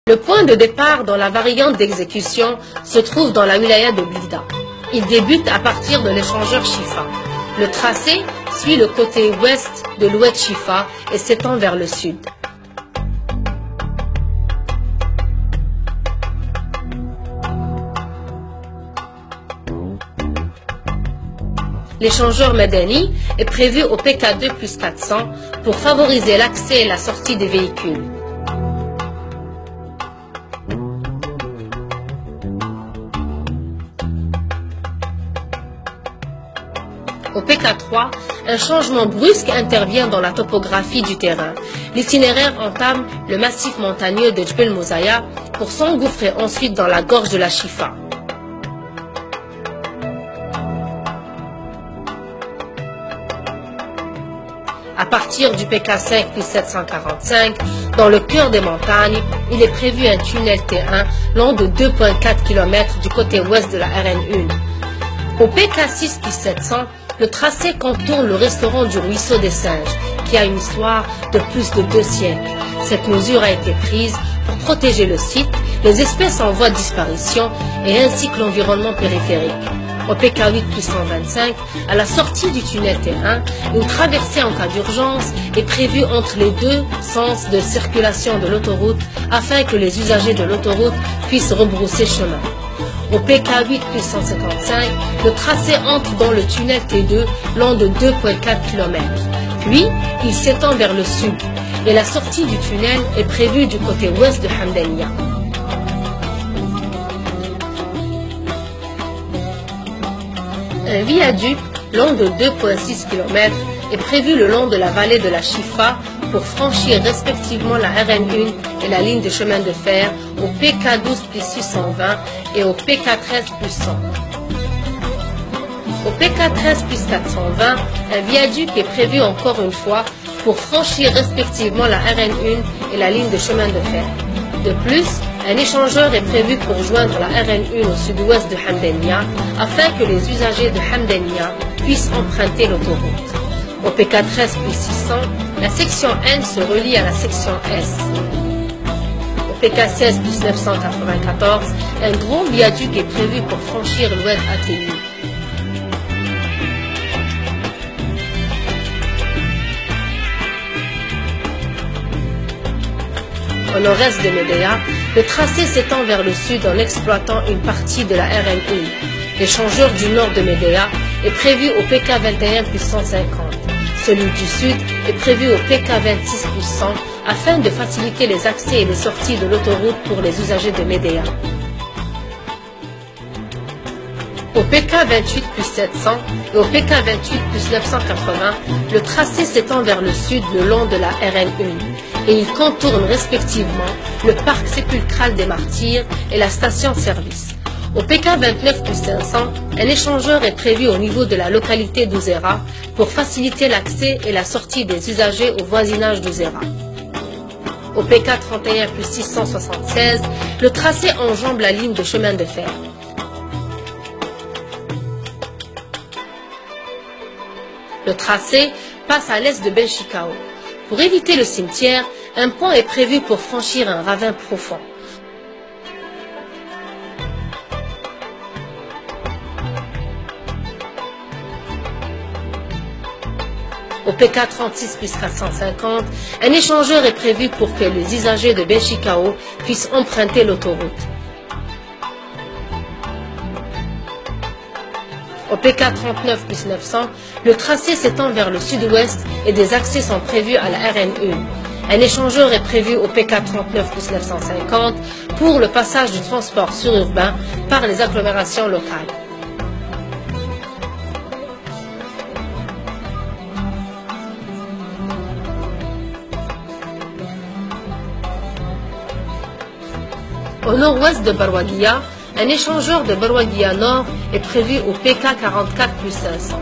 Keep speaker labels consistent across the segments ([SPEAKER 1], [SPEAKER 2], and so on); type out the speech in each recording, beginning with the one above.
[SPEAKER 1] Le point de départ dans la variante d'exécution se trouve dans la wilaya de Blida. Il débute à partir de l'échangeur Chifa. Le tracé suit le côté ouest de l'oued Chifa et s'étend vers le sud. L'échangeur Medeni est prévu au PK2 plus 400 pour favoriser l'accès et la sortie des véhicules. Au PK3, un changement brusque intervient dans la topographie du terrain. L'itinéraire entame le massif montagneux de Djbel Mouzaya pour s'engouffrer ensuite dans la gorge de la Chifa. À partir du PK5 plus 745, dans le cœur des montagnes, il est prévu un tunnel T1 long de 2,4 km du côté ouest de la RN1. Au PK6 plus 700, le tracé contourne le restaurant du Ruisseau des Singes, qui a une histoire de plus de 2 siècles. Cette mesure a été prise pour protéger le site, les espèces en voie de disparition et ainsi que l'environnement périphérique. Au PK8 plus 125, à la sortie du tunnel T1, une traversée en cas d'urgence est prévue entre les deux sens de circulation de l'autoroute afin que les usagers de l'autoroute puissent rebrousser chemin. Au PK8 plus 155, le tracé entre dans le tunnel T2 long de 2,4 km. Puis, il s'étend vers le sud et la sortie du tunnel est prévue du côté ouest de Hamdania. Un viaduc long de 2,6 km est prévu le long de la vallée de la Chifa pour franchir respectivement la RN1 et la ligne de chemin de fer au PK12 plus 620 et au PK13 plus 100. Au PK13 plus 420, un viaduc est prévu encore une fois pour franchir respectivement la RN1 et la ligne de chemin de fer. De plus, un échangeur est prévu pour joindre la RN1 au sud-ouest de Hamdania afin que les usagers de Hamdania puissent emprunter l'autoroute. Au PK13 plus 600, la section N se relie à la section S. Au PK16 plus 994, un gros viaduc est prévu pour franchir l'oued ATU. Au nord-est de Médéa, le tracé s'étend vers le sud en exploitant une partie de la RN1. L'échangeur du nord de Médéa est prévu au PK21 plus 150. Celui du sud est prévu au PK26 plus 100 afin de faciliter les accès et les sorties de l'autoroute pour les usagers de Médéa. Au PK28 plus 700 et au PK28 plus 980, le tracé s'étend vers le sud le long de la RN1 et il contourne respectivement le parc sépulcral des Martyrs et la station-service. Au PK29 plus 500, un échangeur est prévu au niveau de la localité d'Ouzera pour faciliter l'accès et la sortie des usagers au voisinage d'Ouzera. Au PK31 plus 676, le tracé enjambe la ligne de chemin de fer. Le tracé passe à l'est de Benchikao. Pour éviter le cimetière, un pont est prévu pour franchir un ravin profond. Au PK36 plus 450, un échangeur est prévu pour que les usagers de Benchikao puissent emprunter l'autoroute. Au PK39 plus 900, le tracé s'étend vers le sud-ouest et des accès sont prévus à la RN1. Un échangeur est prévu au PK39 plus 950 pour le passage du transport sururbain par les agglomérations locales. Au nord-ouest de Barwaguia, un échangeur de Barwaguia Nord est prévu au PK44 plus 500.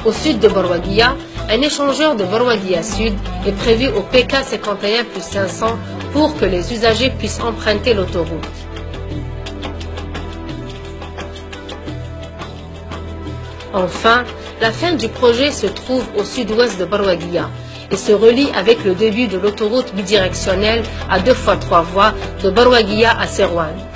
[SPEAKER 1] Au sud de Barwaguia, un échangeur de Barwaguia Sud est prévu au PK51 plus 500 pour que les usagers puissent emprunter l'autoroute. Enfin, la fin du projet se trouve au sud-ouest de Barwaguiya et se relie avec le début de l'autoroute bidirectionnelle à 2 fois 3 voies de Barwaguiya à Serouane.